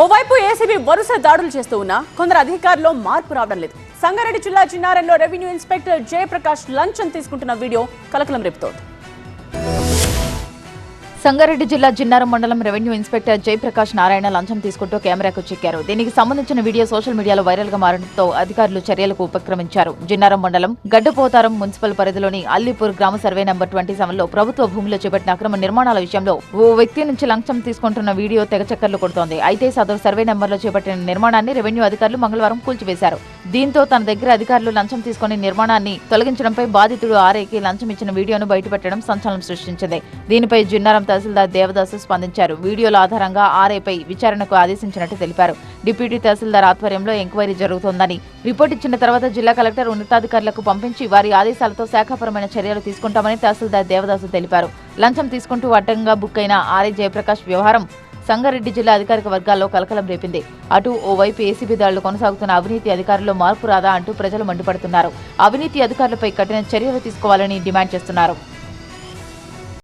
ఓవైపు ఏసీబీ వరుస దాడులు చేస్తూ ఉన్నా కొందరు అధికారుల్లో మార్పు రావడం లేదు. సంగారెడ్డి జిల్లా చిన్నారంలో రెవెన్యూ ఇన్స్పెక్టర్ జయప్రకాష్ లంచం తీసుకుంటున్న వీడియో కలకలం రేపుతోంది. సంగారెడ్డి జిల్లా జిన్నారం మండలం రెవెన్యూ ఇన్స్పెక్టర్ జయప్రకాష్ నారాయణ లంచం తీసుకుంటూ కెమెరాకు చిక్కారు. దీనికి సంబంధించిన వీడియో సోషల్ మీడియాలో వైరల్ గా మారడంతో అధికారులు చర్యలకు ఉపక్రమించారు. జిన్నారం మండలం గడ్డపోతారం మున్సిపల్ పరిధిలోని అల్లీపూర్ గ్రామ సర్వే నంబర్ 27 లో ప్రభుత్వ భూమిలో చేపట్టిన అక్రమ నిర్మాణాల విషయంలో ఓ వ్యక్తి నుంచి లంచం తీసుకుంటున్న వీడియో తెగచక్కర్లు కొడుతోంది. అయితే సదరు సర్వే నంబర్లో చేపట్టిన నిర్మాణాన్ని రెవెన్యూ అధికారులు మంగళవారం కూల్చివేశారు. దీంతో తన దగ్గర అధికారులు లంచం తీసుకుని నిర్మాణాన్ని తొలగించడంపై బాధితుడు ఆర్ఐకి లంచం ఇచ్చిన వీడియోను బయటపెట్టడం సంచలనం సృష్టించింది. దీనిపై జిన్నారం తహసీల్దార్ దేవదాసు స్పందించారు. వీడియోల ఆధారంగా ఆర్ఐపై విచారణకు ఆదేశించినట్టు తెలిపారు. డిప్యూటీ తహసీల్దార్ ఆధ్వర్యంలో ఎంక్వైరీ జరుగుతోందని, రిపోర్ట్ ఇచ్చిన తర్వాత జిల్లా కలెక్టర్ ఉన్నతాధికారులకు పంపించి వారి ఆదేశాలతో శాఖాపరమైన చర్యలు తీసుకుంటామని తహసీల్దార్ దేవదాసు తెలిపారు. లంచం తీసుకుంటూ అడ్డంగా బుక్ అయిన ఆర్ఐ జయప్రకాష్ వ్యవహారం సంగారెడ్డి జిల్లా అధికారిక వర్గాల్లో కలకలం రేపింది. అటు ఓవైపు ఏసీబీ దాడులు కొనసాగుతున్న అవినీతి అధికారుల్లో మార్పు రాదా అంటూ ప్రజలు మండిపడుతున్నారు. అవినీతి అధికారులపై కఠిన చర్యలు తీసుకోవాలని డిమాండ్ చేస్తున్నారు.